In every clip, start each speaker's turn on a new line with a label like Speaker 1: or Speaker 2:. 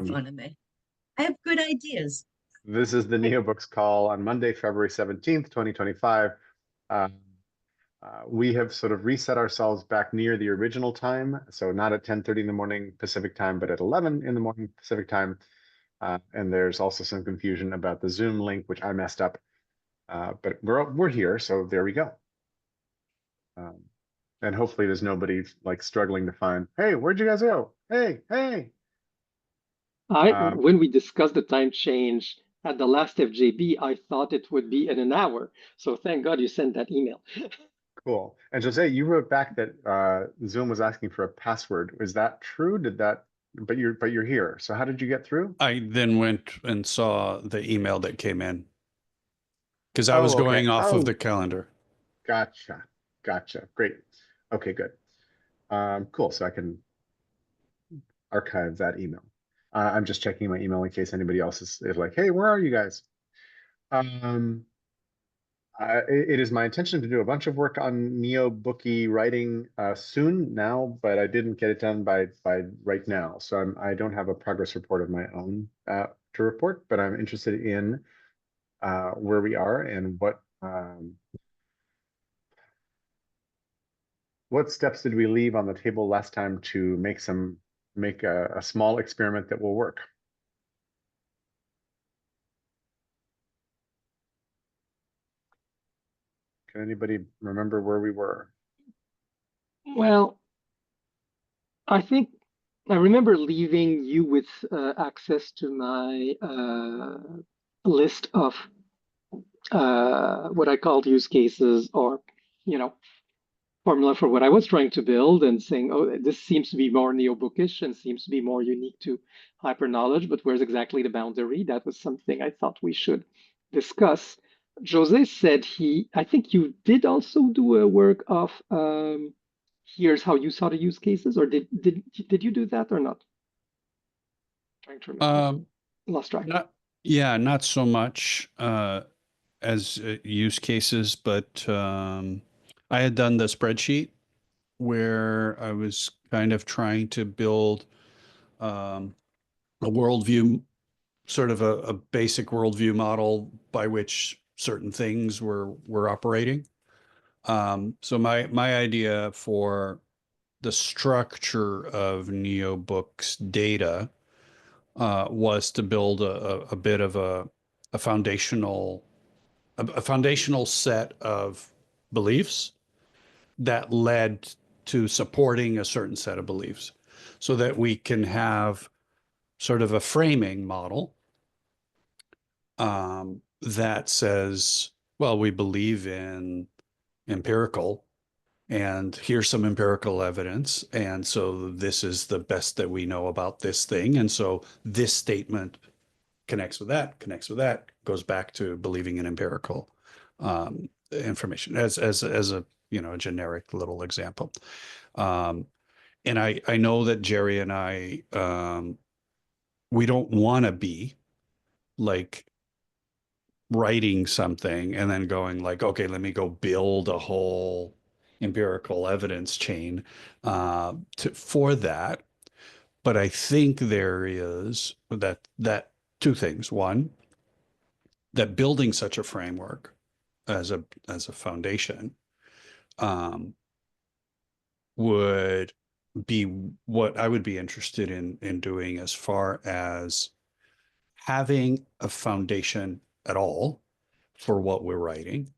Speaker 1: in front of me. I have good ideas.
Speaker 2: This is the NeoBooks Call on Monday, February 17th, 2025. We have sort of reset ourselves back near the original time, so not at 10:30 in the morning Pacific time, but at 11 in the morning Pacific time. And there's also some confusion about the Zoom link, which I messed up. But we're here, so there we go. And hopefully there's nobody like struggling to find, hey, where'd you guys go? Hey, hey.
Speaker 3: When we discussed the time change at the last FJB, I thought it would be in an hour. So thank God you sent that email.
Speaker 2: Cool. And Jose, you wrote back that Zoom was asking for a password. Is that true? But you're here. So how did you get through?
Speaker 4: I then went and saw the email that came in because I was going off of the calendar.
Speaker 2: Gotcha. Great. Okay, good. Cool. So I can archive that email. I'm just checking my email in case anybody else is like, hey, where are you guys? It is my intention to do a bunch of work on NeoBookie writing soon now, but I didn't get it done by right now. So I don't have a progress report of my own to report, but I'm interested in where we are and what steps did we leave on the table last time to make a small experiment that will work. Can anybody remember where we were?
Speaker 3: Well, I think I remember leaving you with access to my list of what I called use cases or, formula for what I was trying to build and saying, oh, this seems to be more neo-bookish and seems to be more unique to hyper knowledge, but where's exactly the boundary? That was something I thought we should discuss. Jose said I think you did also do a work of here's how you saw the use cases, or did you do that or not? Trying to remember. Lost track.
Speaker 4: Not so much as use cases, but I had done the spreadsheet where I was kind of trying to build a worldview, sort of a basic worldview model by which certain things were operating. So my idea for the structure of NeoBooks data was to build a bit of a foundational set of beliefs that led to supporting a certain set of beliefs so that we can have sort of a framing model that says, well, we believe in empirical and here's some empirical evidence. And so this is the best that we know about this thing. And so this statement connects with that, goes back to believing in empirical information as a a generic little example. And I know that Jerry and I we don't want to be like writing something and then going like, okay, let me go build a whole empirical evidence chain for that. But I think there is that two things. One, that building such a framework as a foundation would be what I would be interested in doing as far as having a foundation at all for what we're writing,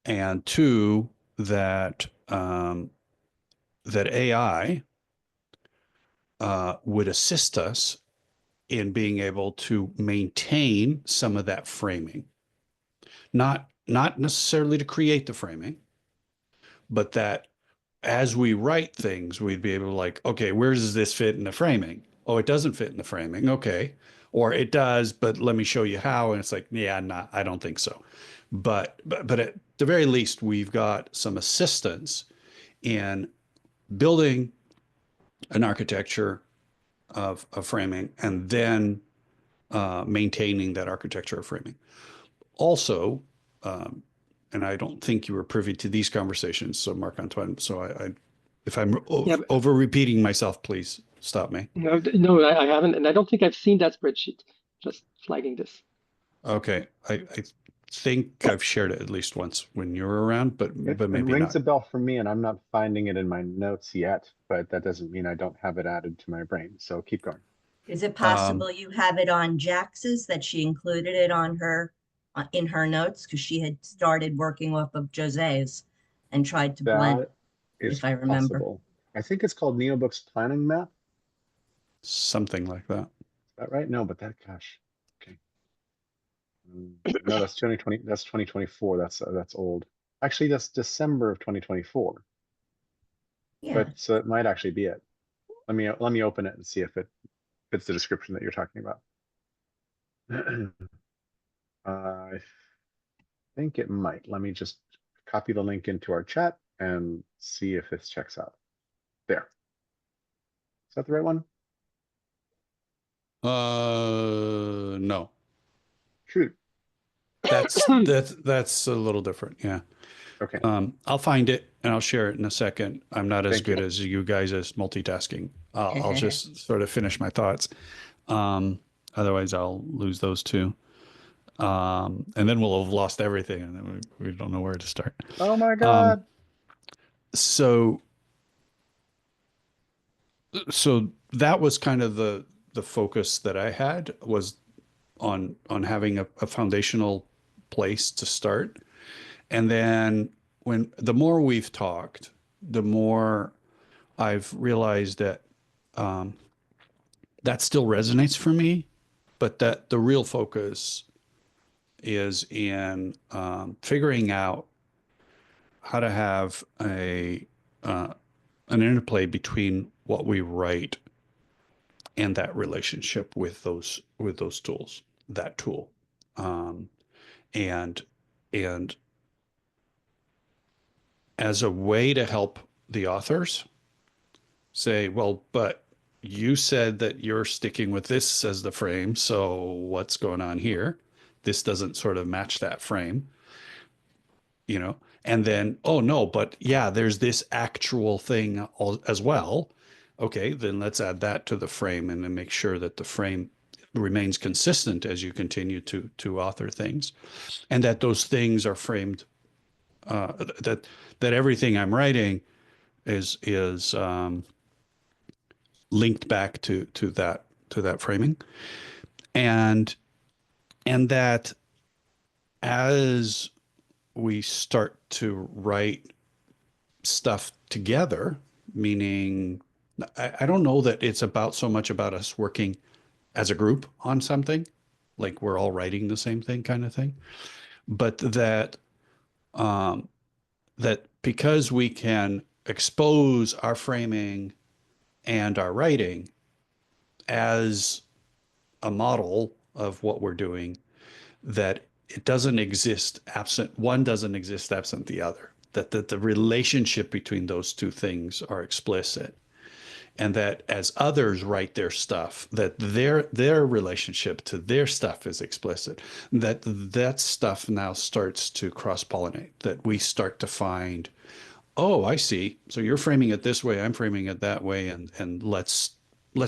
Speaker 4: and two, that that AI would assist us in being able to maintain some of that framing, not necessarily to create the framing, but that as we write things, we'd be able to like, okay, where does this fit in the framing? Oh, it doesn't fit in the framing. Okay. Or it does, but let me show you how. And it's like, yeah, I don't think so. But at the very least, we've got some assistance in building an architecture of framing and then maintaining that architecture of framing. Also, and I don't think you were privy to these conversations, so Marc-Antoine, so if I'm over repeating myself, please stop me.
Speaker 3: No, I haven't, and I don't think I've seen that spreadsheet. Just flagging this.
Speaker 4: Okay, I think I've shared it at least once when you were around, but
Speaker 2: It
Speaker 4: maybe
Speaker 2: rings
Speaker 4: not.
Speaker 2: a bell for me, and I'm not finding it in my notes yet, but that doesn't mean I don't have it added to my brain. So keep going.
Speaker 1: Is it
Speaker 4: Um,
Speaker 1: possible you have it on Jax's, that she included it on her, in her notes? Because she had started working off of Jose's and tried to blend,
Speaker 2: That is
Speaker 1: if I remember.
Speaker 2: possible. I think it's called NeoBooks Planning Map.
Speaker 4: Something like that.
Speaker 2: Is that right? No, but that, gosh. Okay. No, that's 2020. That's 2024. That's old. Actually, that's December of 2024.
Speaker 1: Yeah,
Speaker 2: But so it might actually be it. Let me open it and see if it fits the description that you're talking about. I think it might. Let me just copy the link into our chat and see if this checks out. There. Is that the right one?
Speaker 4: No,
Speaker 2: Shoot.
Speaker 4: that's a little different. Yeah.
Speaker 2: Okay.
Speaker 4: I'll find it and I'll share it in a second. I'm not as
Speaker 2: Thank you.
Speaker 4: good as you guys as multitasking. I'll just sort of finish my thoughts. Otherwise I'll lose those two. And then we'll have lost everything and then we don't know where to start.
Speaker 2: Oh my
Speaker 4: Um,
Speaker 2: God.
Speaker 4: so that was kind of the focus that I had, was on having a foundational place to start. And then the more we've talked, the more I've realized that that still resonates for me, but that the real focus is in figuring out how to have an interplay between what we write and that relationship with those tools, that tool, um, and and as a way to help the authors say, well, but you said that you're sticking with this as the frame, so what's going on here? This doesn't sort of match that frame, and then, oh no, but yeah, there's this actual thing as well. Okay, then let's add that to the frame and then make sure that the frame remains consistent as you continue to author things, and that those things are framed, that everything I'm writing is linked back to that framing, and that as we start to write stuff together, meaning I don't know that it's about so much about us working as a group on something, like we're all writing the same thing kind of thing, but um, that because we can expose our framing and our writing as a model of what we're doing, that it doesn't exist absent, one doesn't exist absent the other, that the relationship between those two things are explicit, and that as others write their stuff, that their relationship to their stuff is explicit, that stuff now starts to cross-pollinate, that we start to find, oh, I see, so you're framing it this way, I'm framing it that way, and let's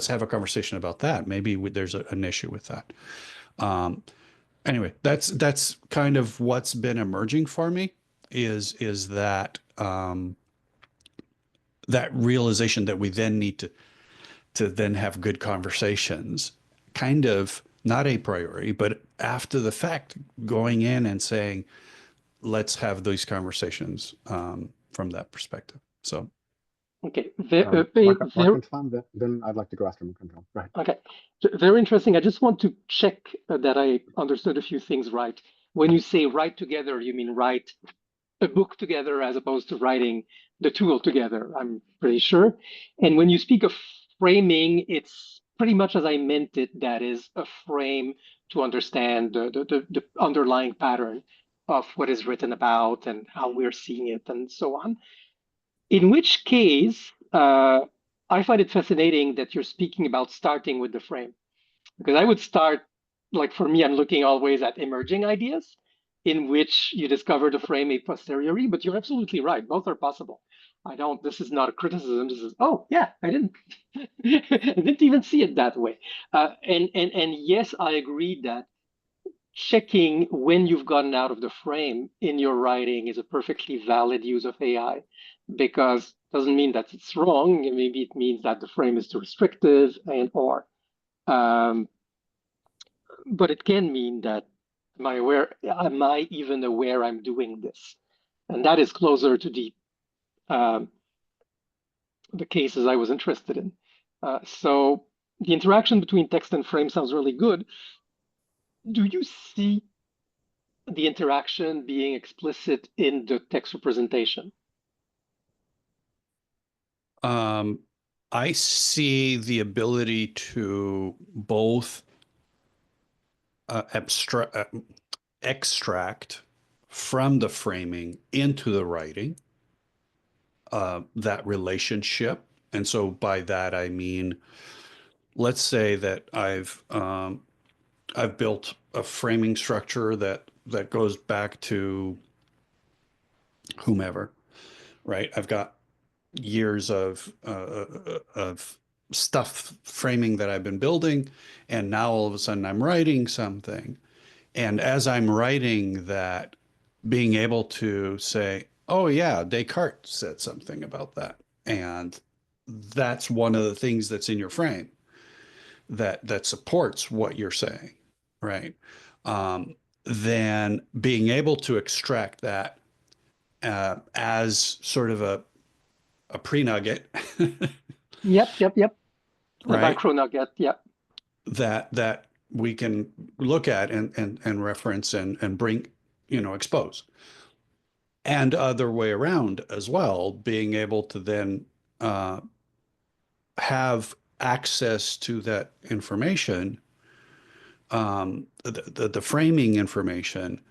Speaker 4: have a conversation about that. Maybe there's an issue with that. Anyway, that's kind of what's been emerging for me, is that that realization that we then need to then have good conversations, kind of not a priori, but after the fact, going in and saying, let's have these conversations from that perspective. So,
Speaker 3: Okay,
Speaker 2: Mark and Tom, then I'd like to go after Mark and Tom. Right.
Speaker 3: okay, very interesting. I just want to check that I understood a few things right. When you say write together, you mean write a book together as opposed to writing the tool together, I'm pretty sure. And when you speak of framing, it's pretty much as I meant it, that is a frame to understand the underlying pattern of what is written about and how we're seeing it and so on. In which case, I find it fascinating that you're speaking about starting with the frame, because I would start, like for me, I'm looking always at emerging ideas in which you discover the frame a posteriori, but you're absolutely right. Both are possible. this is not a criticism. This is, oh yeah, I didn't, I didn't even see it that way. And yes, I agree that checking when you've gotten out of the frame in your writing is a perfectly valid use of AI, because it doesn't mean that it's wrong. Maybe it means that the frame is too restrictive, um, but it can mean that am I even aware I'm doing this? And that is closer to um, the cases I was interested in. So the interaction between text and frame sounds really good. Do you see the interaction being explicit in the text representation?
Speaker 4: I see the ability to both extract from the framing into the writing that relationship. And so by that I mean, let's say that I've built a framing structure that goes back to whomever, right? I've got years of stuff framing that I've been building, and now all of a sudden I'm writing something. And as I'm writing that, being able to say, oh yeah, Descartes said something about that. And that's one of the things that's in your frame that supports what you're saying, right? Then being able to extract that as sort of a pre-nugget,
Speaker 3: Yep. The
Speaker 4: right?
Speaker 3: macro nugget. Yep.
Speaker 4: That we can look at and reference and bring, expose. And other way around as well, being able to then have access to that information, the framing information,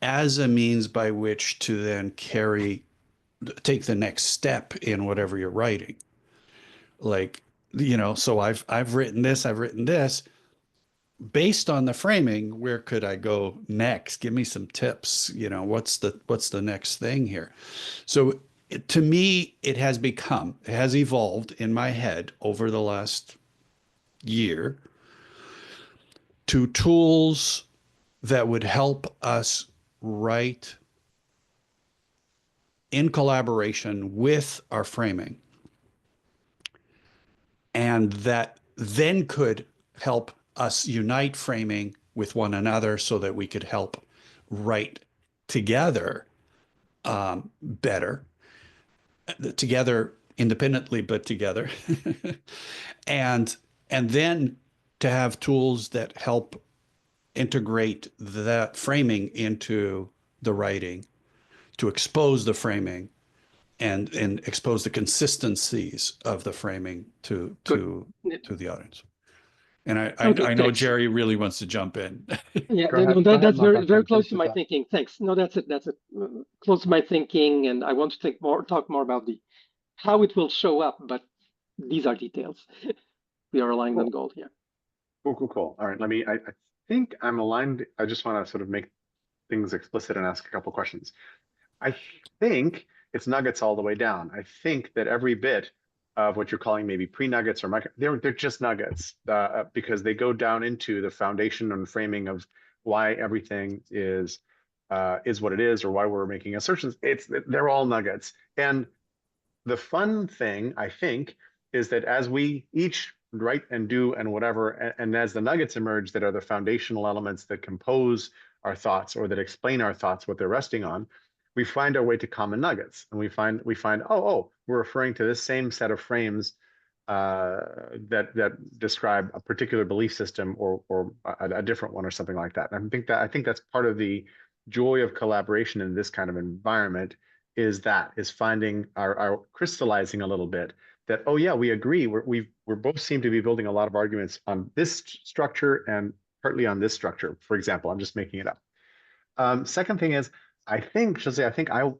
Speaker 4: as a means by which to then take the next step in whatever you're writing. Like, so I've written this. Based on the framing, where could I go next? Give me some tips. What's the next thing here? So to me, it has evolved in my head over the last year to tools that would help us write in collaboration with our framing, and that then could help us unite framing with one another so that we could help write together better, together independently, but together. and then to have tools that help integrate that framing into the writing, to expose the framing and expose the consistencies of the framing to the audience. And
Speaker 3: Okay,
Speaker 4: I know
Speaker 3: thanks.
Speaker 4: Jerry really wants to jump in.
Speaker 3: Yeah,
Speaker 2: Go ahead,
Speaker 3: that's very
Speaker 2: Mark-Antoine,
Speaker 3: close
Speaker 2: finish
Speaker 3: to
Speaker 2: your
Speaker 3: my
Speaker 2: thought.
Speaker 3: thinking. Thanks. No, that's it. Close to my thinking, and I want to talk more about how it will show up. But these are details. We are aligned on
Speaker 2: Cool.
Speaker 3: goal here.
Speaker 2: Cool. All right, I think I'm aligned. I just want to sort of make things explicit and ask a couple questions. I think it's nuggets all the way down. I think that every bit of what you're calling maybe pre-nuggets or micro, they're just nuggets because they go down into the foundation and framing of why everything is what it is, or why we're making assertions. They're all nuggets. And the fun thing, I think, is that as we each write and do and whatever, and as the nuggets emerge that are the foundational elements that compose our thoughts or that explain our thoughts, what they're resting on, we find our way to common nuggets. And we find, oh, we're referring to this same set of frames that describe a particular belief system or a different one or something like that. And I think that's part of the joy of collaboration in this kind of environment, is finding our crystallizing a little bit that, oh yeah, we agree. We're both seem to be building a lot of arguments on this structure and partly on this structure. For example, I'm just making it up. Second thing is, I think, Jose,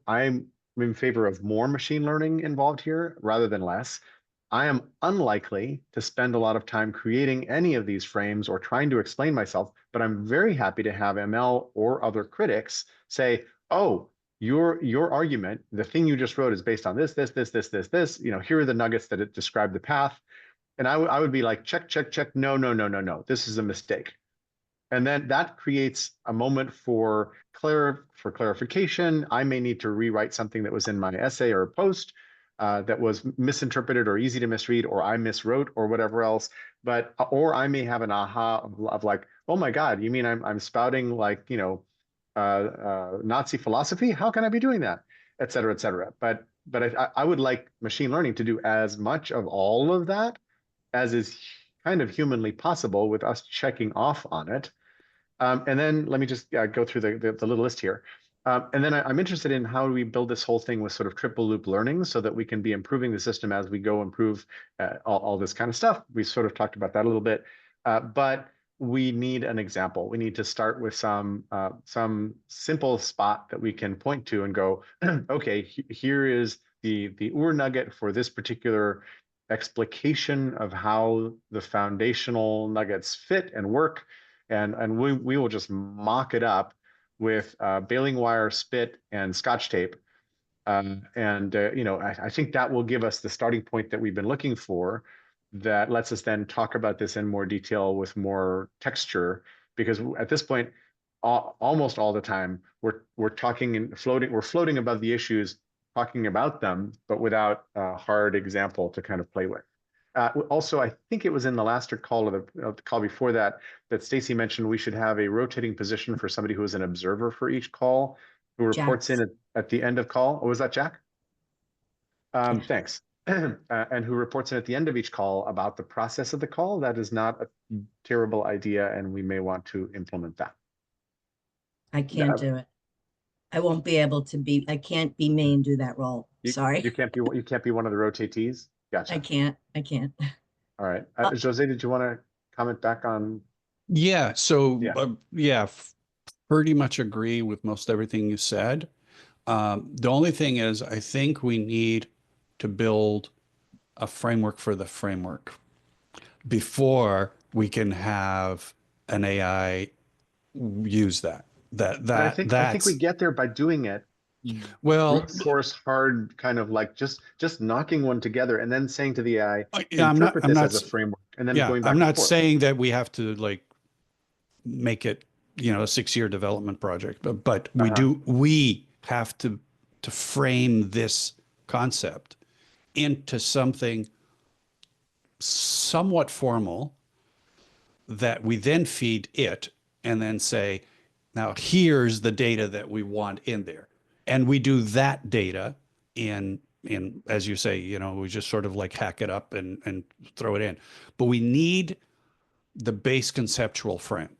Speaker 2: I'm in favor of more machine learning involved here rather than less. I am unlikely to spend a lot of time creating any of these frames or trying to explain myself, but I'm very happy to have ML or other critics say, oh, your argument, the thing you just wrote is based on this, this. Here are the nuggets that it described the path. And I would be like, check, check, check. No, no, no, no, no. This is a mistake. And then that creates a moment for clarification. I may need to rewrite something that was in my essay or post that was misinterpreted or easy to misread, or I miswrote or whatever else. Or I may have an aha of like, oh my God, you mean I'm spouting like, Nazi philosophy? How can I be doing that? Et cetera, et cetera. But I would like machine learning to do as much of all of that as is kind of humanly possible with us checking off on it. And then let me just go through the little list here. And then I'm interested in how do we build this whole thing with sort of triple loop learning so that we can be improving the system as we go improve all this kind of stuff. We sort of talked about that a little bit, but we need an example. We need to start with some simple spot that we can point to and go, okay, here is the Ur nugget for this particular explication of how the foundational nuggets fit and work. And we will just mock it up with baling wire, spit, and Scotch tape. I think that will give us the starting point that we've been looking for that lets us then talk about this in more detail with more texture. Because at this point, almost all the time, we're talking and we're floating above the issues, talking about them, but without a hard example to kind of play with. Also, I think it was in the last call or the call before that Stacy mentioned we should have a rotating position for somebody who is an observer for each call, who reports in at the end of call. Oh, was that Jack?
Speaker 1: Yeah.
Speaker 2: Thanks. And who reports in at the end of each call about the process of the call. That is not a terrible idea, and we may want to implement that.
Speaker 1: I can't do it. I won't be able to be, I can't be me and do that role. Sorry.
Speaker 2: You can't be one of the rotatees. Gotcha.
Speaker 1: I can't.
Speaker 2: All right. Jose, did you want to comment back on?
Speaker 4: Yeah. So pretty much agree with most everything you said. The only thing is, I think we need to build a framework for the framework before we can have an AI use that.
Speaker 2: I think we get there by doing it.
Speaker 4: Well,
Speaker 2: brute force hard, kind of like just knocking one together and then saying to the AI,
Speaker 4: I'm not
Speaker 2: as a framework, and then going back.
Speaker 4: I'm not saying that we have to like make it, a 6-year development project, but we have to frame this concept into something somewhat formal that we then feed it and then say, now here's the data that we want in there. And we do that data in, as you say, we just sort of like hack it up and throw it in. But we need the base conceptual frame.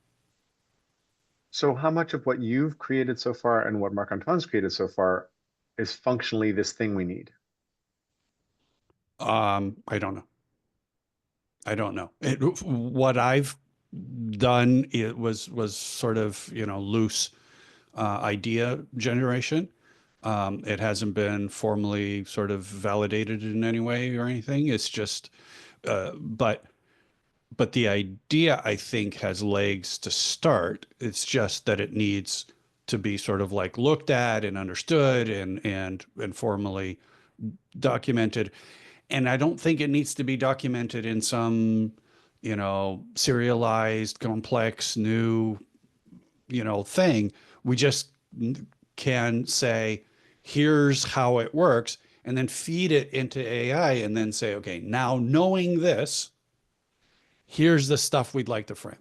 Speaker 2: So how much of what you've created so far and what Marc-Antoine's created so far is functionally this thing we need?
Speaker 4: I don't know. What I've done, it was sort of, loose idea generation. It hasn't been formally sort of validated in any way or anything. It's just, but the idea, I think, has legs to start. It's just that it needs to be sort of like looked at and understood and formally documented. And I don't think it needs to be documented in some, serialized, complex, new, thing. We just can say, here's how it works, and then feed it into AI and then say, okay, now knowing this, here's the stuff we'd like to frame.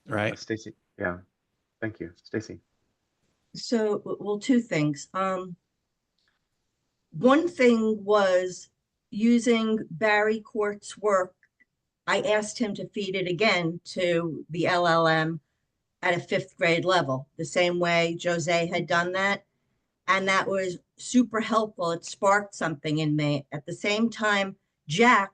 Speaker 4: Right?
Speaker 2: Stacy. Yeah. Thank you. Stacy.
Speaker 1: So, well, two things. One thing was using Barry Court's work. I asked him to feed it again to the LLM at a 5th grade level, the same way Jose had done that. And that was super helpful. It sparked something in me. At the same time, Jack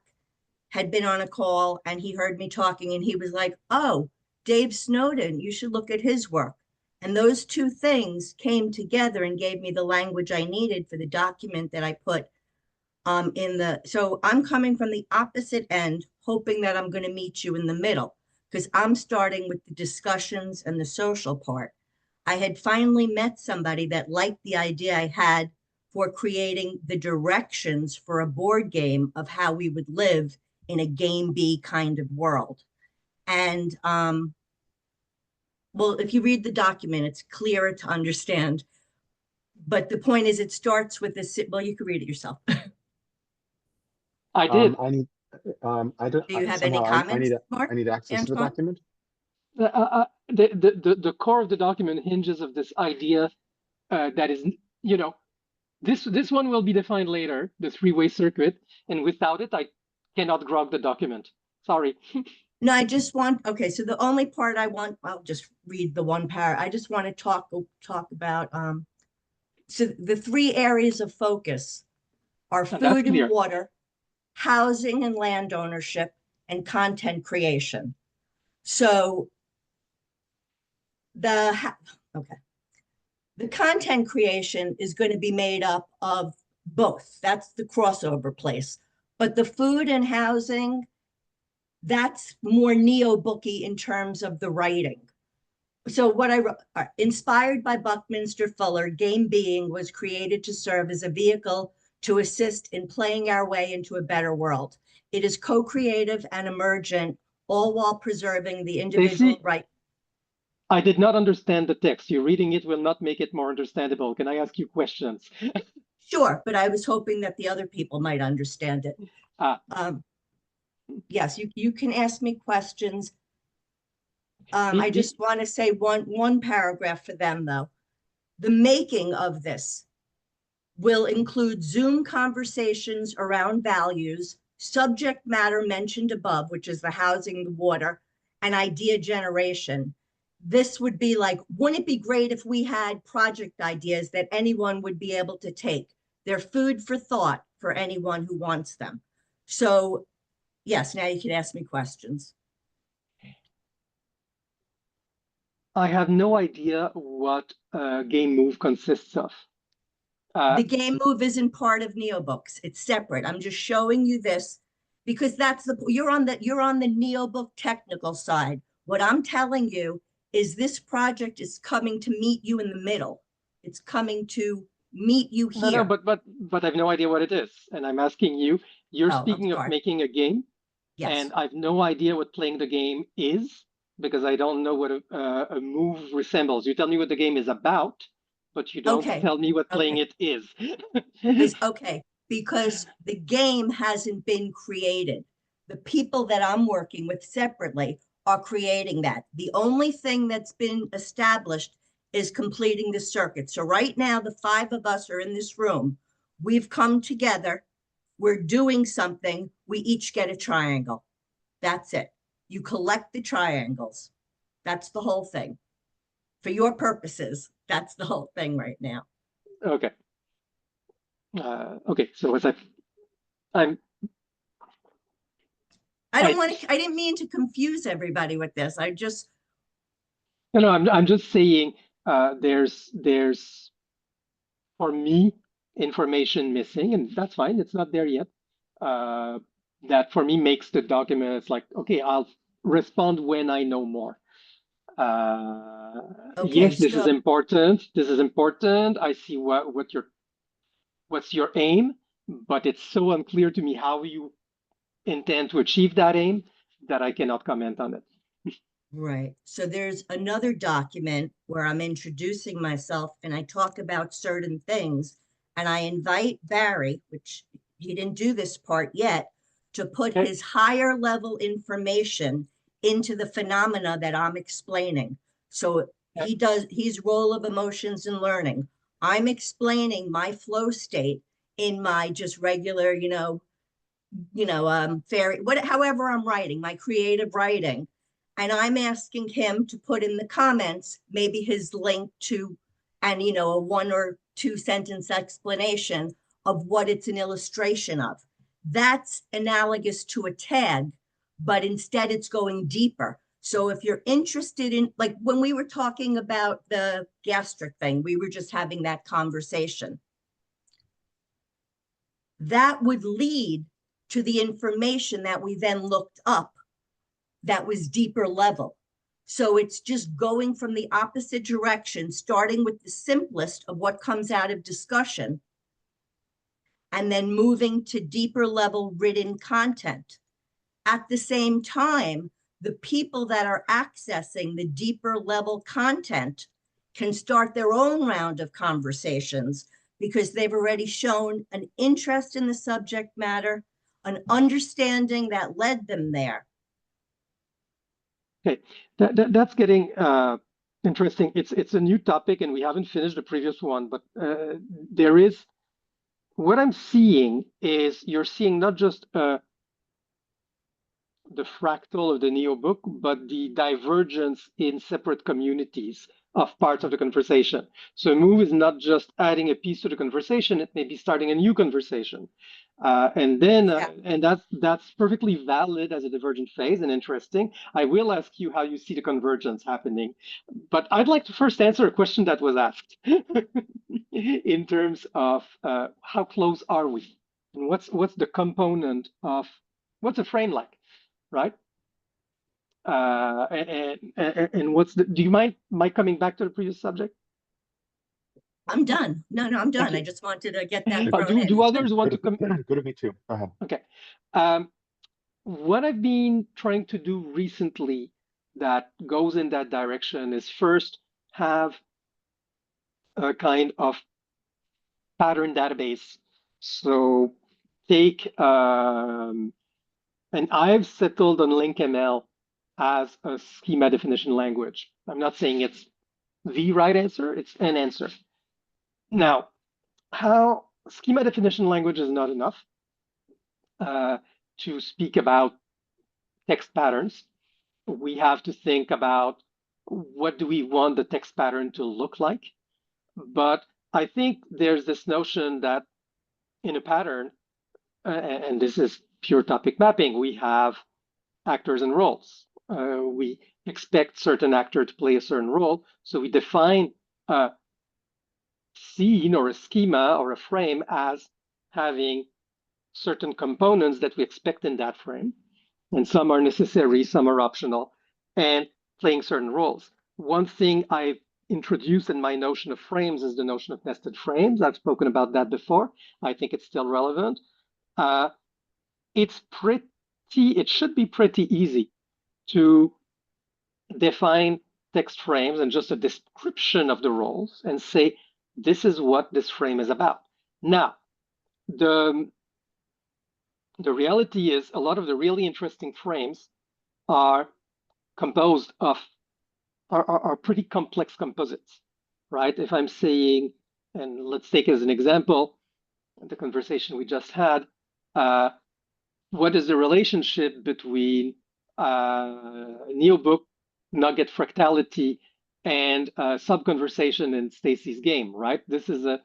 Speaker 1: had been on a call and he heard me talking and he was like, oh, Dave Snowden, you should look at his work. And those two things came together and gave me the language I needed for the document that I put so I'm coming from the opposite end, hoping that I'm going to meet you in the middle, because I'm starting with the discussions and the social part. I had finally met somebody that liked the idea I had for creating the directions for a board game of how we would live in a game B kind of world. And well, if you read the document, it's clearer to understand. But the point is, it starts with this. Well, you can read it yourself.
Speaker 3: I did.
Speaker 2: I need, I don't,
Speaker 1: Do you have any
Speaker 2: somehow
Speaker 1: comments, Mark?
Speaker 2: I need access to the
Speaker 1: Antoine?
Speaker 2: document.
Speaker 3: The core of the document hinges of this idea that is, you know, this one will be defined later, the three-way circuit, and without it, I cannot grok the document. Sorry.
Speaker 1: No, I just want, okay, so the only part I want, I'll just read the one paragraph. I just want to talk about, so the three areas of focus are
Speaker 3: And that's
Speaker 1: food and
Speaker 3: clear.
Speaker 1: water, housing and land ownership, and content creation. So okay. The content creation is going to be made up of both. That's the crossover place. But the food and housing, that's more neo-booky in terms of the writing. So what I wrote, inspired by Buckminster Fuller, Game Being was created to serve as a vehicle to assist in playing our way into a better world. It is co-creative and emergent, all while preserving the individual right.
Speaker 3: I did not understand the text. You reading it will not make it more understandable. Can I ask you questions?
Speaker 1: Sure, but I was hoping that the other people might understand it. Yes, you can ask me questions. I just want to say one paragraph for them, though. The making of this will include Zoom conversations around values, subject matter mentioned above, which is the housing, the water, and idea generation. This would be like, wouldn't it be great if we had project ideas that anyone would be able to take? They're food for thought for anyone who wants them. So yes, now you can ask me questions.
Speaker 3: I have no idea what game move consists of.
Speaker 1: The game move isn't part of NeoBooks. It's separate. I'm just showing you this because that's you're on the NeoBook technical side. What I'm telling you is this project is coming to meet you in the middle. It's coming to meet you here.
Speaker 3: No, but I have no idea what it is. And I'm asking you, you're speaking of making a game.
Speaker 1: Yes.
Speaker 3: And I have no idea what playing the game is because I don't know what a move resembles. You tell me what the game is about, but you don't tell me what playing it is.
Speaker 1: Okay, because the game hasn't been created. The people that I'm working with separately are creating that. The only thing that's been established is completing the circuit. So right now, the five of us are in this room. We've come together. We're doing something. We each get a triangle. That's it. You collect the triangles. That's the whole thing. For your purposes, that's the whole thing right now.
Speaker 3: Okay. Okay. So what's that? I
Speaker 1: didn't mean to confuse everybody with this.
Speaker 3: No, I'm just saying there's for me information missing, and that's fine. It's not there yet. That for me makes the document. It's like, okay, I'll respond when I know more. Yes, this is important. This is important. I see what's your aim, but it's so unclear to me how you intend to achieve that aim that I cannot comment on it.
Speaker 1: Right. So there's another document where I'm introducing myself and I talk about certain things and I invite Barry, which he didn't do this part yet, to put his higher level information into the phenomena that I'm explaining. So his role of emotions and learning. I'm explaining my flow state in my just regular, however I'm writing, my creative writing. And I'm asking him to put in the comments, maybe his link to, and a 1 or 2 sentence explanation of what it's an illustration of. That's analogous to a tag, but instead it's going deeper. So if you're interested in, like when we were talking about the gastric thing, we were just having that conversation. That would lead to the information that we then looked up that was deeper level. So it's just going from the opposite direction, starting with the simplest of what comes out of discussion, and then moving to deeper level written content. At the same time, the people that are accessing the deeper level content can start their own round of conversations because they've already shown an interest in the subject matter, an understanding that led them there.
Speaker 3: Okay, that's getting interesting. It's a new topic, and we haven't finished the previous one, but there is what I'm seeing is you're seeing not just the fractal of the NeoBook, but the divergence in separate communities of parts of the conversation. So a move is not just adding a piece to the conversation, it may be starting a new conversation. And that's perfectly valid as a divergent phase and interesting. I will ask you how you see the convergence happening, but I'd like to first answer a question that was asked in terms of how close are we? And what's the component of, what's a frame like? Right? And what's the, do you mind coming back to the previous subject?
Speaker 1: I'm done. No, I'm done.
Speaker 3: you.
Speaker 1: I just wanted to get that thrown in.
Speaker 3: Do others want to come?
Speaker 2: Go to me too. Go ahead.
Speaker 3: Okay. What I've been trying to do recently that goes in that direction is first have a kind of pattern database. So take, and I've settled on LinkML as a schema definition language. I'm not saying it's the right answer, it's an answer. Now, how schema definition language is not enough to speak about text patterns. We have to think about what do we want the text pattern to look like. But I think there's this notion that in a pattern, and this is pure topic mapping, we have actors and roles. We expect certain actor to play a certain role. So we define a scene or a schema or a frame as having certain components that we expect in that frame. And some are necessary, some are optional, and playing certain roles. One thing I've introduced in my notion of frames is the notion of nested frames. I've spoken about that before. I think it's still relevant. It should be pretty easy to define text frames and just a description of the roles and say, this is what this frame is about. Now, the reality is a lot of the really interesting frames are composed of, are pretty complex composites, right? If I'm saying, and let's take as an example, the conversation we just had, what is the relationship between NeoBook, nugget fractality, and sub-conversation in Stacy's game, right? This is a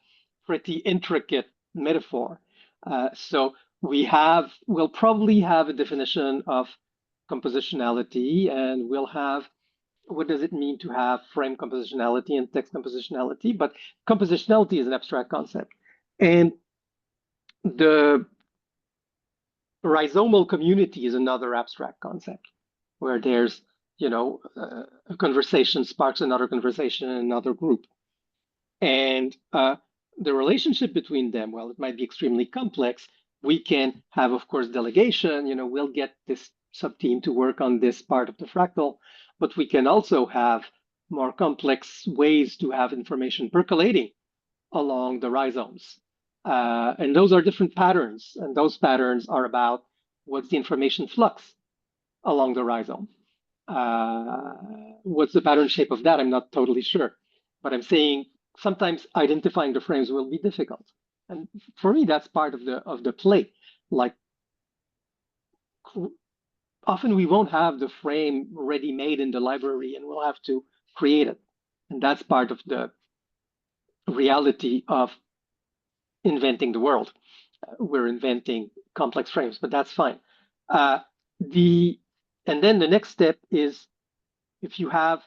Speaker 3: pretty intricate metaphor. So we'll probably have a definition of compositionality, and we'll have, what does it mean to have frame compositionality and text compositionality? But compositionality is an abstract concept. And the rhizomal community is another abstract concept where there's, a conversation sparks another conversation in another group. And the relationship between them, well, it might be extremely complex. We can have, of course, delegation, we'll get this subteam to work on this part of the fractal, but we can also have more complex ways to have information percolating along the rhizomes. And those are different patterns. And those patterns are about what's the information flux along the rhizome. What's the pattern shape of that? I'm not totally sure. But I'm saying sometimes identifying the frames will be difficult. And for me, that's part of the play. Like, often we won't have the frame ready made in the library and we'll have to create it. And that's part of the reality of inventing the world. We're inventing complex frames, but that's fine. And then the next step is, if you have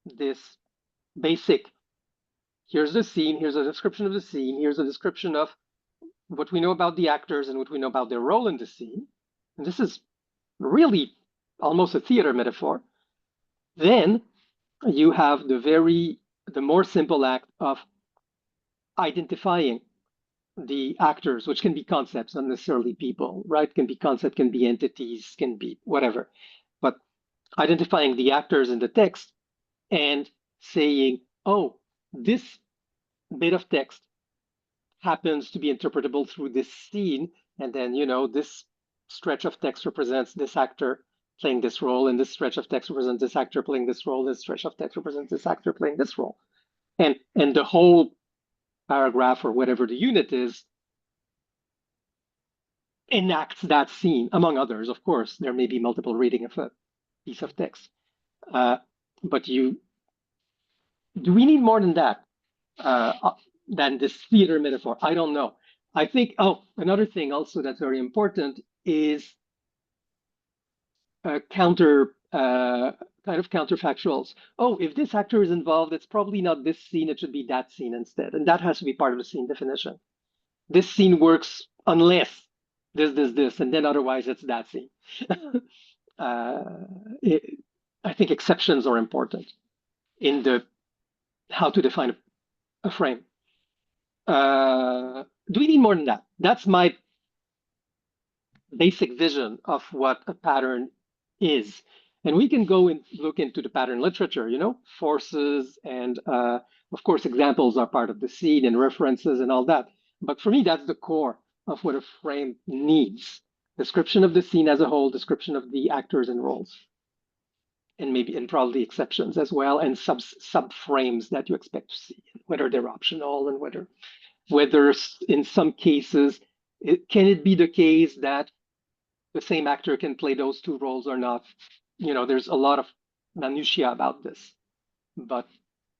Speaker 3: this basic, here's the scene, here's a description of the scene, here's a description of what we know about the actors and what we know about their role in the scene. And this is really almost a theater metaphor. Then you have the more simple act of identifying the actors, which can be concepts, not necessarily people, right? Can be concept, can be entities, can be whatever. But identifying the actors in the text and saying, oh, this bit of text happens to be interpretable through this scene, and then, this stretch of text represents this actor playing this role, and this stretch of text represents this actor playing this role, this stretch of text represents this actor playing this role. And the whole paragraph or whatever the unit is enacts that scene, among others. Of course, there may be multiple reading of a piece of text. But do we need more than that? Than this theater metaphor? I don't know. I think, another thing also that's very important is kind of counterfactuals. Oh, if this actor is involved, it's probably not this scene, it should be that scene instead. And that has to be part of the scene definition. This scene works unless this, and then otherwise it's that scene. I think exceptions are important in the how to define a frame. Do we need more than that? That's my basic vision of what a pattern is. And we can go and look into the pattern literature, forces and, of course, examples are part of the scene and references and all that. But for me, that's the core of what a frame needs. Description of the scene as a whole, description of the actors and roles. And probably exceptions as well, and sub frames that you expect to see, whether they're optional and whether in some cases, can it be the case that the same actor can play those two roles or not? There's a lot of minutiae about this, but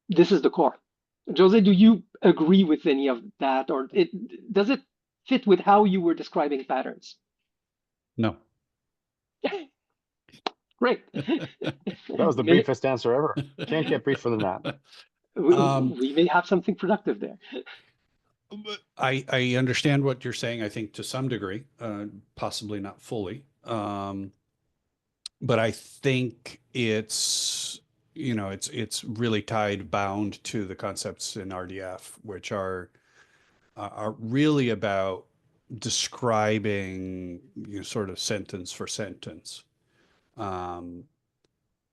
Speaker 3: this is the core. Jose, do you agree with any of that, or does it fit with how you were describing patterns?
Speaker 4: No.
Speaker 3: Great.
Speaker 2: That was the briefest answer ever. Can't get briefer than that.
Speaker 3: We may have something productive there.
Speaker 4: I understand what you're saying, I think to some degree, possibly not fully. But I think it's really bound to the concepts in RDF, which are really about describing sort of sentence for sentence.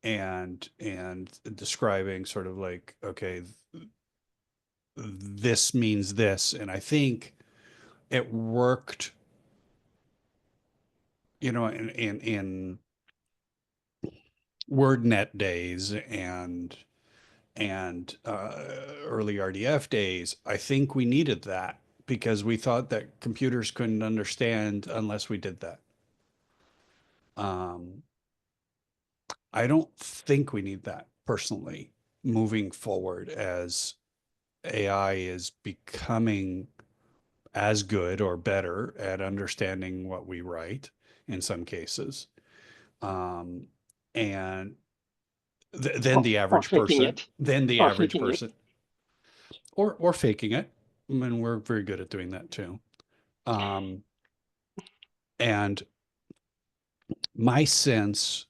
Speaker 4: And describing sort of like, okay, this means this. And I think it worked, in WordNet days and early RDF days. I think we needed that because we thought that computers couldn't understand unless we did that. I don't think we need that personally moving forward as AI is becoming as good or better at understanding what we write in some cases. And then the average person, or faking it. I mean, we're very good at doing that too. And my sense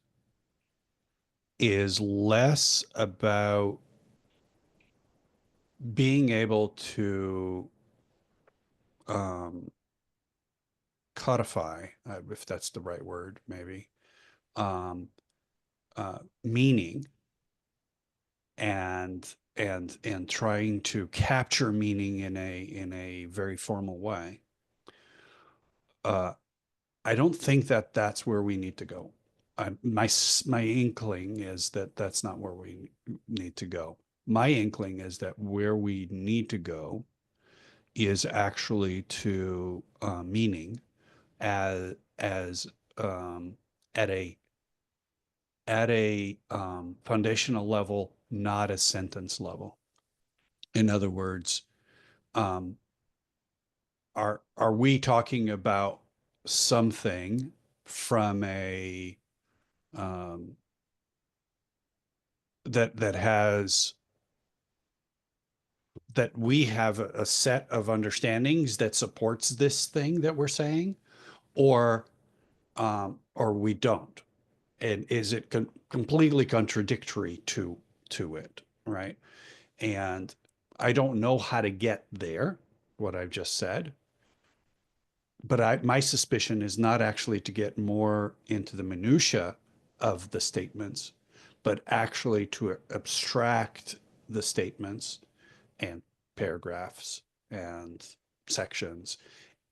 Speaker 4: is less about being able to codify, if that's the right word, maybe, meaning and trying to capture meaning in a very formal way. I don't think that that's where we need to go. My inkling is that that's not where we need to go. My inkling is that where we need to go is actually to meaning as at a foundational level, not a sentence level. In other words, are we talking about something from a that we have a set of understandings that supports this thing that we're saying, or we don't? and is it completely contradictory to it, right? And I don't know how to get there, what I've just said, but my suspicion is not actually to get more into the minutia of the statements, but actually to abstract the statements and paragraphs and sections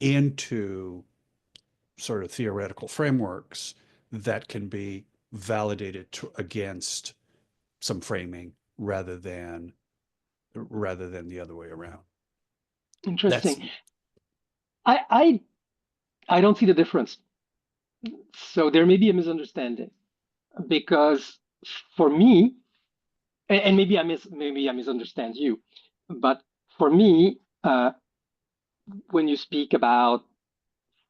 Speaker 4: into sort of theoretical frameworks that can be validated against some framing rather than the other way around.
Speaker 3: Interesting. I don't see the difference. So there may be a misunderstanding, because for me, and maybe I misunderstand you, but for me, when you speak about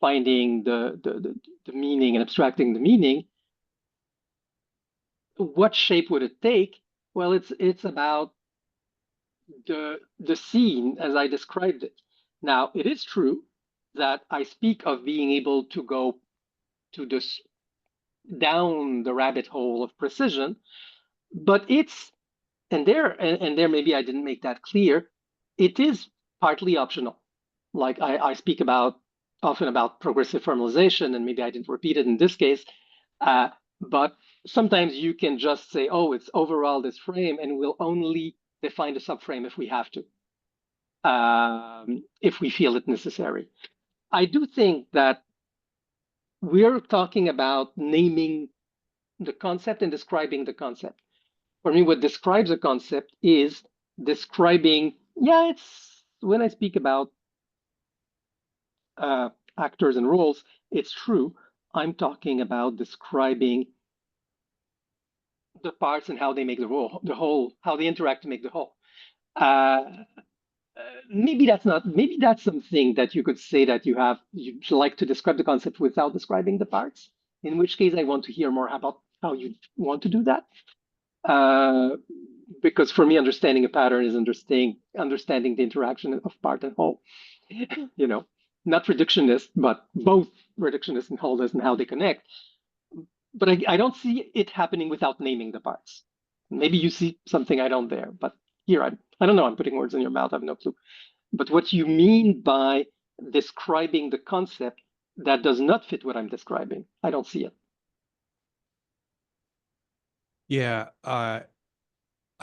Speaker 3: finding the meaning and abstracting the meaning, what shape would it take? Well, it's about the scene as I described it. Now, it is true that I speak of being able to go to this down the rabbit hole of precision, but it's and there maybe I didn't make that clear. It is partly optional. Like I speak about often about progressive formalization, and maybe I didn't repeat it in this case, but sometimes you can just say, oh, it's overall this frame, and we'll only define the subframe if we have to, if we feel it necessary. I do think that we're talking about naming the concept and describing the concept. For me, what describes a concept is describing, yeah, it's when I speak about actors and roles, it's true. I'm talking about describing the parts and how they make the whole, how they interact to make the whole. Maybe that's something that you could say that you'd like to describe the concept without describing the parts, in which case I want to hear more about how you want to do that. Because for me, understanding a pattern is understanding the interaction of part and whole. You know, not reductionist, but both reductionist and wholeness and how they connect. But I don't see it happening without naming the parts. Maybe you see something I don't there, but here I don't know. I'm putting words in your mouth. I have no clue. But what you mean by describing the concept that does not fit what I'm describing, I don't see it.
Speaker 4: Yeah, I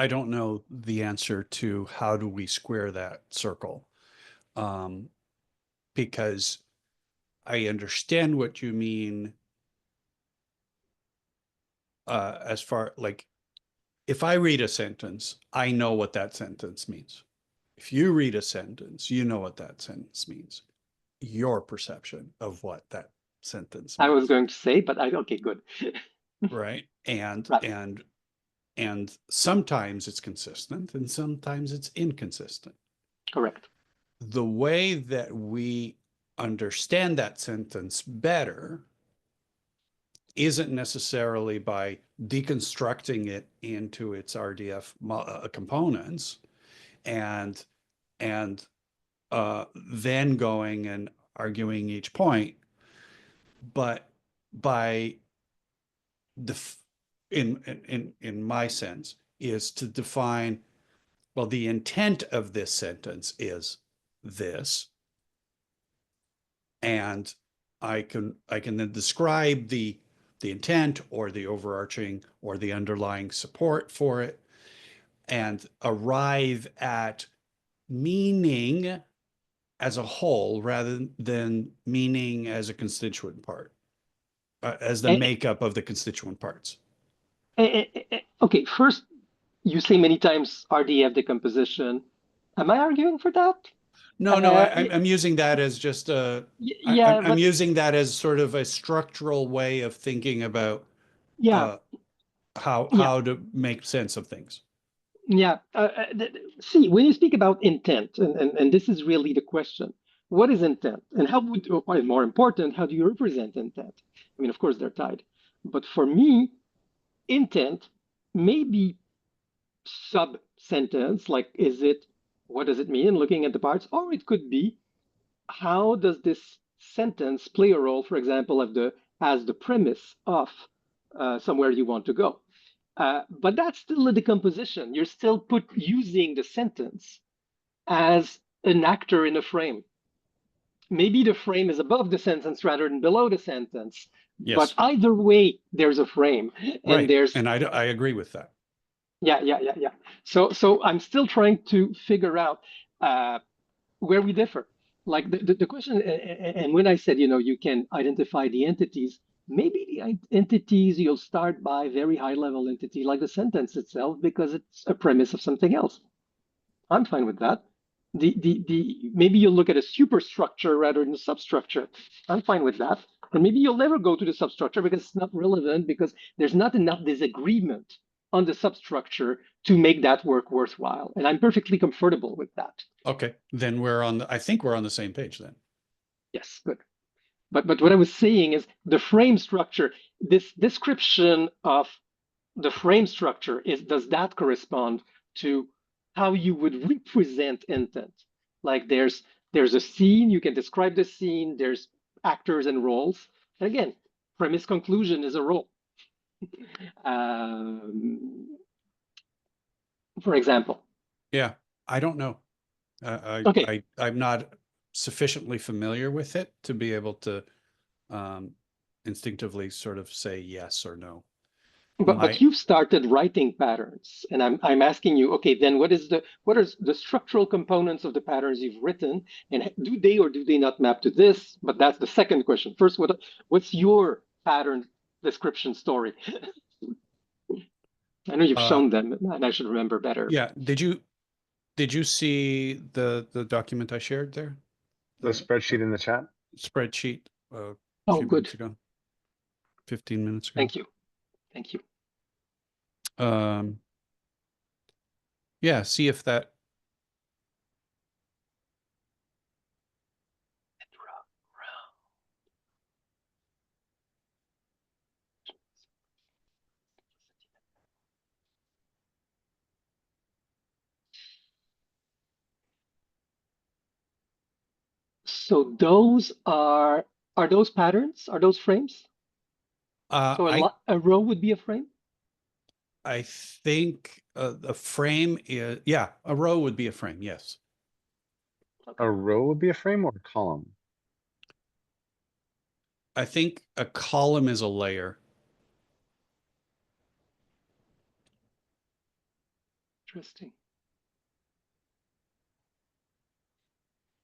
Speaker 4: don't know the answer to how do we square that circle, because I understand what you mean as far like if I read a sentence, I know what that sentence means. If you read a sentence, you know what that sentence means. Your perception of what that sentence means.
Speaker 3: I was going to say, but okay, good.
Speaker 4: Right.
Speaker 3: Right.
Speaker 4: And sometimes it's consistent and sometimes it's inconsistent.
Speaker 3: Correct.
Speaker 4: The way that we understand that sentence better isn't necessarily by deconstructing it into its RDF components and then going and arguing each point, but by in my sense is to define, well, the intent of this sentence is this, and I can then describe the intent or the overarching or the underlying support for it and arrive at meaning as a whole rather than meaning as a constituent part, as the makeup of the constituent parts.
Speaker 3: Okay, first, you say many times RDF decomposition. Am I arguing for that?
Speaker 4: No, I'm using that as just I'm using that as sort of a structural way of thinking about how to make sense of things.
Speaker 3: Yeah. See, when you speak about intent, and this is really the question, what is intent? And or more important, how do you represent intent? I mean, of course, they're tied. But for me, intent may be sub-sentence, like what does it mean, looking at the parts? Or it could be, how does this sentence play a role, for example, as the premise of somewhere you want to go. But that's still a decomposition. You're still using the sentence as an actor in a frame. Maybe the frame is above the sentence rather than below the sentence.
Speaker 4: Yes.
Speaker 3: But either way, there's a frame, and
Speaker 4: Right.
Speaker 3: there's
Speaker 4: And I agree with that.
Speaker 3: yeah. So I'm still trying to figure out where we differ. Like the question, and when I said, you can identify the entities, maybe the entities you'll start by very high level entity like the sentence itself because it's a premise of something else. I'm fine with that. Maybe you'll look at a superstructure rather than a substructure. I'm fine with that. And maybe you'll never go to the substructure because it's not relevant, because there's not enough disagreement on the substructure to make that work worthwhile. And I'm perfectly comfortable with that.
Speaker 4: Okay, then I think we're on the same page then.
Speaker 3: Yes, good. But what I was saying is the frame structure, this description of the frame structure does that correspond to how you would represent intent? Like there's a scene, you can describe the scene, there's actors and roles. And again, premise conclusion is a role. For example.
Speaker 4: Yeah, I don't know.
Speaker 3: Okay.
Speaker 4: I'm not sufficiently familiar with it to be able to instinctively sort of say yes or no.
Speaker 3: But you've started writing patterns, and I'm asking you, okay, then what are the structural components of the patterns you've written, and do they or do they not map to this? But that's the second question. First, what's your pattern description story? I know you've shown them, and I should remember better.
Speaker 4: Yeah. Did you see the document I shared there?
Speaker 2: The spreadsheet in the chat?
Speaker 4: Spreadsheet
Speaker 3: Oh,
Speaker 4: few
Speaker 3: good.
Speaker 4: minutes ago. 15 minutes ago.
Speaker 3: Thank you. Thank you.
Speaker 4: Yeah, see if that.
Speaker 3: So those are those patterns? Are those frames? So a row would be a frame?
Speaker 4: I think a frame is, yeah, a row would be a frame, yes.
Speaker 2: A row would be a frame or a column?
Speaker 4: I think a column is a layer.
Speaker 3: Interesting.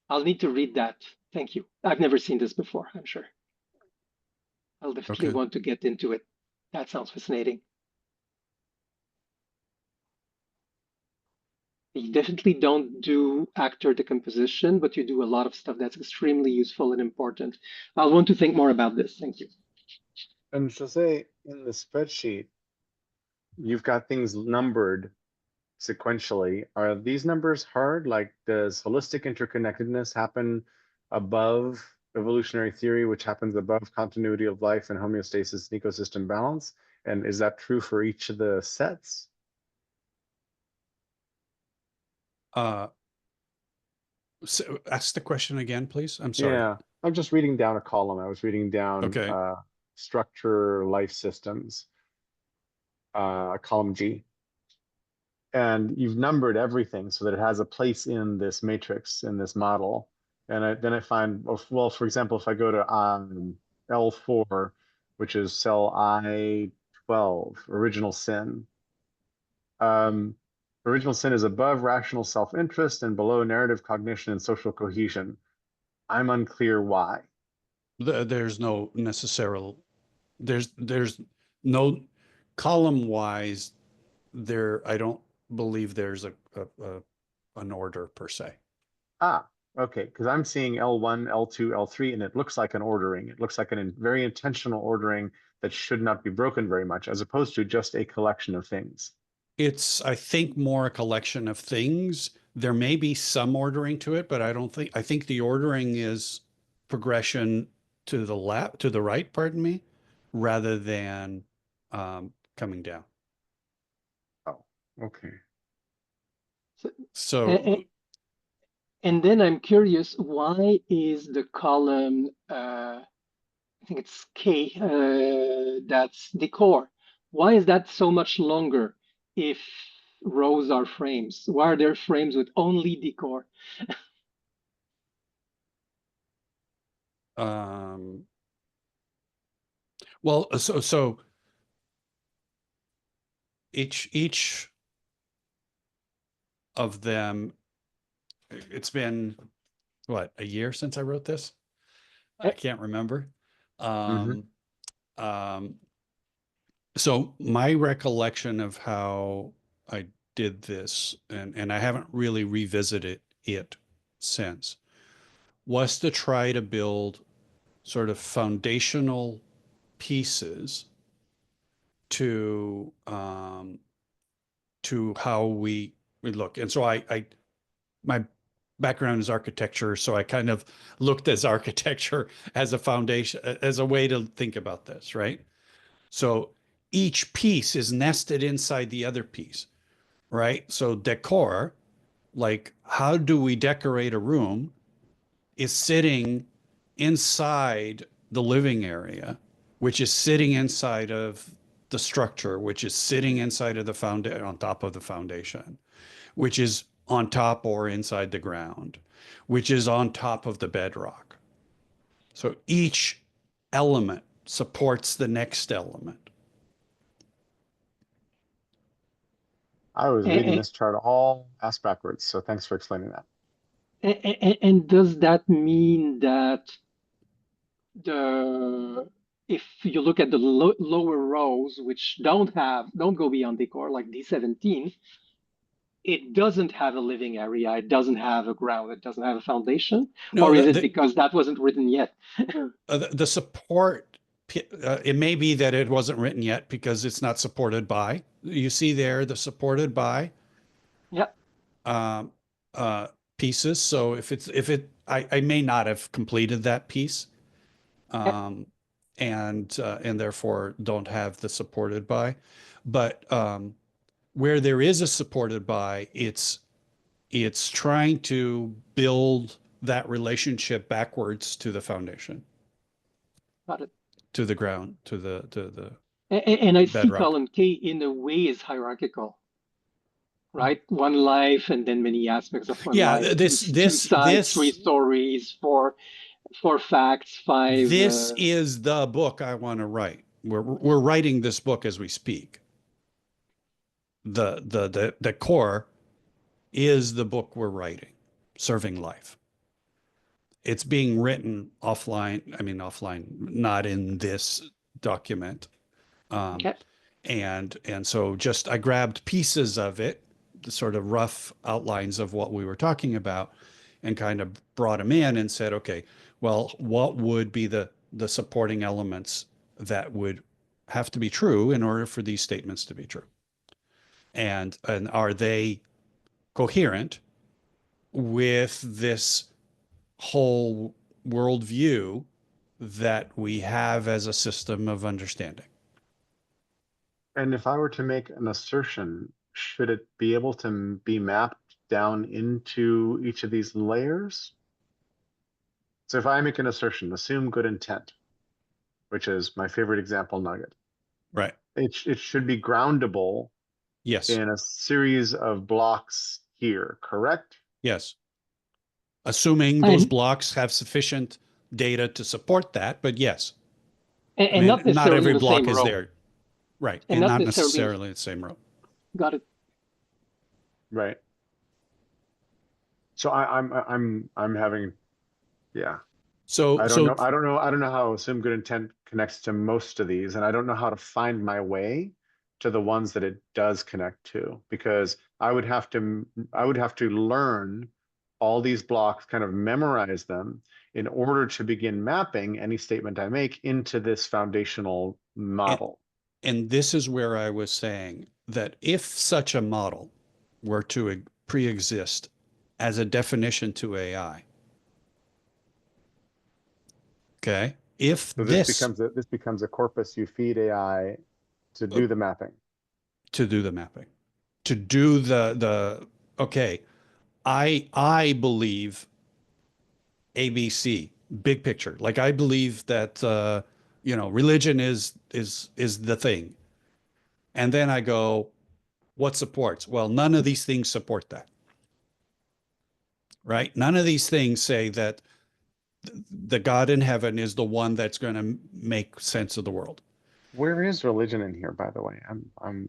Speaker 3: I'll need to read that. Thank you. I've never seen this before, I'm sure. I'll definitely want to get into it. That sounds fascinating. You definitely don't do actor decomposition, but you do a lot of stuff that's extremely useful and important. I'll want to think more about this. Thank you.
Speaker 2: And Jose, in the spreadsheet, you've got things numbered sequentially. Are these numbers hard? Like, does holistic interconnectedness happen above evolutionary theory, which happens above continuity of life and homeostasis and ecosystem balance? And is that true for each of the sets?
Speaker 4: So ask the question again, please. I'm sorry.
Speaker 2: Yeah, I'm just reading down a column. I was reading down structure, life systems, column G. And you've numbered everything so that it has a place in this matrix, in this model. And then I find, well, for example, if I go to L4, which is cell I12, original sin. Original sin is above rational self-interest and below narrative cognition and social cohesion. I'm unclear why.
Speaker 4: There's no there's no column wise there. I don't believe there's an order per se.
Speaker 2: Ah, okay, because I'm seeing L1, L2, L3, and it looks like an ordering. It looks like a very intentional ordering that should not be broken very much, as opposed to just a collection of things.
Speaker 4: It's, I think, more a collection of things. There may be some ordering to it, but I think the ordering is progression to the right, pardon me, rather than coming down.
Speaker 2: Oh, okay.
Speaker 4: So,
Speaker 3: and then I'm curious, why is the column I think it's K, that's decor. Why is that so much longer if rows are frames? Why are there frames with only decor?
Speaker 4: Well, so each of them, it's been what, a year since I wrote this? I can't remember.
Speaker 2: Mhm.
Speaker 4: Um, so my recollection of how I did this, and I haven't really revisited it since, was to try to build sort of foundational pieces to how we look. And so I my background is architecture, so I kind of looked as architecture as a foundation, as a way to think about this, right? So each piece is nested inside the other piece, right? So decor, like how do we decorate a room, is sitting inside the living area, which is sitting inside of the structure, which is sitting inside of the foundation, on top of the foundation, which is on top or inside the ground, which is on top of the bedrock. So each element supports the next element.
Speaker 2: I was reading
Speaker 3: And,
Speaker 2: this chart all ass backwards, so thanks for explaining that.
Speaker 3: and does that mean that the if you look at the lower rows, which don't go beyond decor, like D17, it doesn't have a living area, it doesn't have a ground, it doesn't have a foundation,
Speaker 4: No,
Speaker 3: or is it because that wasn't written yet?
Speaker 4: the support, it may be that it wasn't written yet because it's not supported by. You see there the supported by
Speaker 3: Yeah,
Speaker 4: um, uh, pieces. So I may not have completed that piece,
Speaker 3: yeah,
Speaker 4: um, and therefore don't have the supported by. But where there is a supported by, it's trying to build that relationship backwards to the foundation,
Speaker 3: got it.
Speaker 4: to the ground, to the
Speaker 3: And I see
Speaker 4: bedrock.
Speaker 3: column K in a way is hierarchical, right? One life and then many aspects of one
Speaker 4: Yeah,
Speaker 3: life, two sides, three stories, four facts, five.
Speaker 4: this is the book I want to write. We're writing this book as we speak. The core is the book we're writing, Serving Life. It's being written offline. I mean, offline, not in this document. Um,
Speaker 3: Okay,
Speaker 4: and so just I grabbed pieces of it, the sort of rough outlines of what we were talking about, and kind of brought them in and said, okay, well, what would be the supporting elements that would have to be true in order for these statements to be true? And are they coherent with this whole worldview that we have as a system of understanding?
Speaker 2: And if I were to make an assertion, should it be able to be mapped down into each of these layers? So if I make an assertion, assume good intent, which is my favorite example nugget,
Speaker 4: Right.
Speaker 2: it should be groundable
Speaker 4: Yes.
Speaker 2: in a series of blocks here, correct?
Speaker 4: Yes. Assuming those
Speaker 3: and
Speaker 4: blocks have sufficient data to support that, but yes. I
Speaker 3: and
Speaker 4: mean,
Speaker 3: not
Speaker 4: not
Speaker 3: necessarily in
Speaker 4: every
Speaker 3: the same
Speaker 4: block is
Speaker 3: row,
Speaker 4: there. Right.
Speaker 3: and
Speaker 4: And
Speaker 3: not
Speaker 4: not
Speaker 3: necessarily
Speaker 4: necessarily the same row.
Speaker 3: got it.
Speaker 2: Right. So I'm having, yeah.
Speaker 4: So,
Speaker 2: I don't
Speaker 4: so
Speaker 2: know. I don't know how assume good intent connects to most of these, and I don't know how to find my way to the ones that it does connect to, because I would have to learn all these blocks, kind of memorize them in order to begin mapping any statement I make into this foundational
Speaker 4: and,
Speaker 2: model.
Speaker 4: and this is where I was saying that if such a model were to pre-exist as a definition to AI, okay, if
Speaker 2: So this
Speaker 4: this
Speaker 2: becomes a corpus you feed AI to do the mapping.
Speaker 4: to do the mapping, to do okay, I believe ABC. big picture. Like I believe that religion is the thing. And then I go, what supports? Well, none of these things support that. Right? None of these things say that the God in heaven is the one that's going to make sense of the world.
Speaker 2: Where is religion in here, by the way?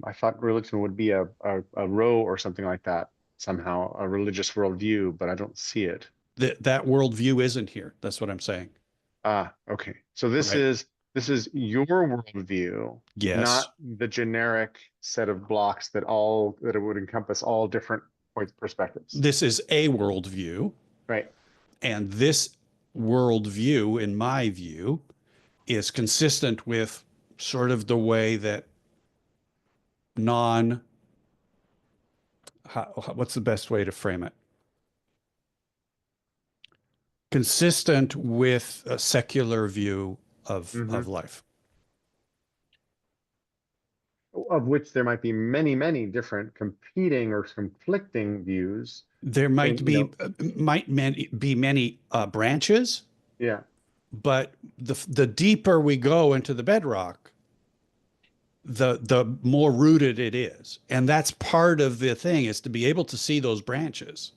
Speaker 2: I thought religion would be a row or something like that, somehow, a religious worldview, but I don't see it.
Speaker 4: That worldview isn't here. That's what I'm saying.
Speaker 2: Ah, okay. So this
Speaker 4: Right.
Speaker 2: is your worldview,
Speaker 4: Yes.
Speaker 2: not the generic set of blocks that it would encompass all different perspectives.
Speaker 4: This is a worldview.
Speaker 2: Right.
Speaker 4: And this worldview, in my view, is consistent with sort of the way that what's the best way to frame it? Consistent with a secular view of life.
Speaker 2: Of which there might be many, many different competing or conflicting views.
Speaker 4: There might
Speaker 2: And,
Speaker 4: be many branches,
Speaker 2: yeah.
Speaker 4: but the deeper we go into the bedrock, the more rooted it is. And that's part of the thing, is to be able to see those branches.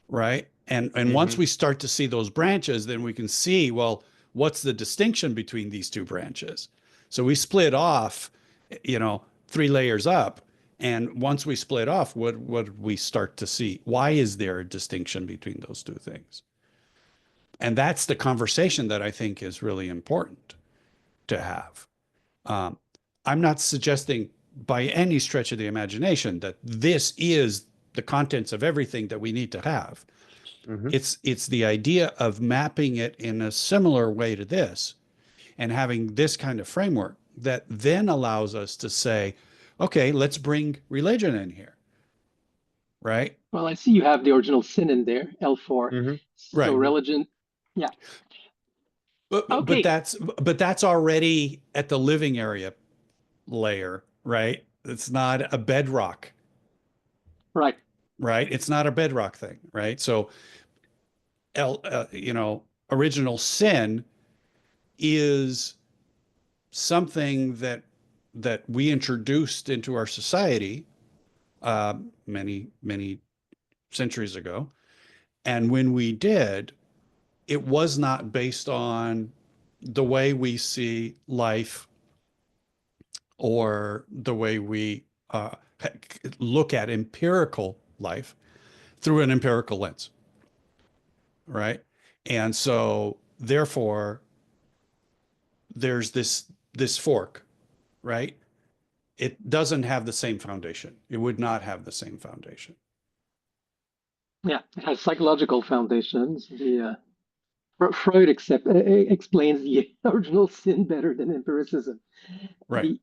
Speaker 4: Right. And once we start to see those branches, then we can see, well, what's the distinction between these two branches? So we split off, 3 layers up. And once we split off, what we start to see? Why is there a distinction between those two things? And that's the conversation that I think is really important to have. I'm not suggesting by any stretch of the imagination that this is the contents of everything that we need to have. It's the idea of mapping it in a similar way to this and having this kind of framework that then allows us to say, okay, let's bring religion in here. Right?
Speaker 3: Well, I see you have the original sin in there, L4. So
Speaker 4: Right.
Speaker 3: religion, yeah.
Speaker 4: But that's already at the living area layer, right? It's not a bedrock.
Speaker 3: Right.
Speaker 4: Right? It's not a bedrock thing, right? So original sin is something that we introduced into our society many centuries ago, and when we did, it was not based on the way we see life or the way we look at empirical life through an empirical lens. Right. And so therefore, there's this fork, right? It doesn't have the same foundation. It would not have the same foundation.
Speaker 3: Yeah, it has psychological foundations. Freud explains the original sin better than empiricism.
Speaker 4: Right.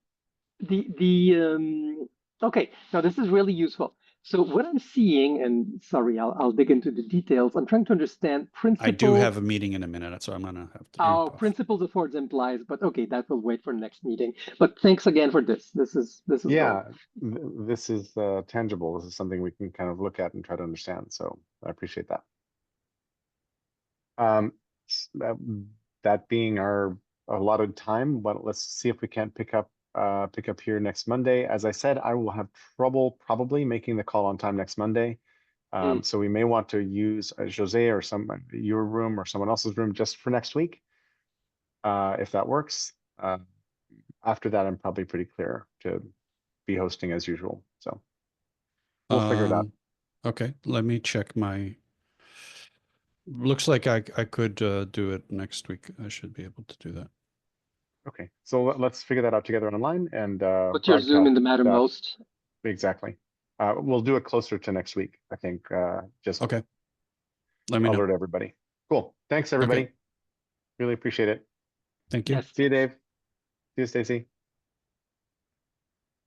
Speaker 3: Okay, now this is really useful. So what I'm seeing, and sorry, I'll dig into the details. I'm trying to understand principles.
Speaker 4: I do have a meeting in a minute, so I'm gonna have to jump off.
Speaker 3: Principles of Ford's implies, but okay, that will wait for the next meeting. But thanks again for this. This is
Speaker 2: yeah, this is tangible. This is something we can kind of look at and try to understand. So I appreciate that. That being our allotted time, but let's see if we can't pick up here next Monday. As I said, I will have trouble probably making the call on time next Monday. So we may want to use Jose or your room or someone else's room just for next week, if that works. After that, I'm probably pretty clear to be hosting as usual. So we'll figure it out.
Speaker 4: Okay, let me check my. Looks like I could do it next week. I should be able to do that.
Speaker 2: Okay, so let's figure that out together online and
Speaker 3: put your Zoom in the Mattermost.
Speaker 2: Exactly. We'll do it closer to next week, I think. Just
Speaker 4: okay. Let me
Speaker 2: alert
Speaker 4: know.
Speaker 2: everybody. Cool. Thanks, everybody.
Speaker 4: Okay.
Speaker 2: Really appreciate it.
Speaker 4: Thank you.
Speaker 3: Yes.
Speaker 2: See you, Dave. See you, Stacy.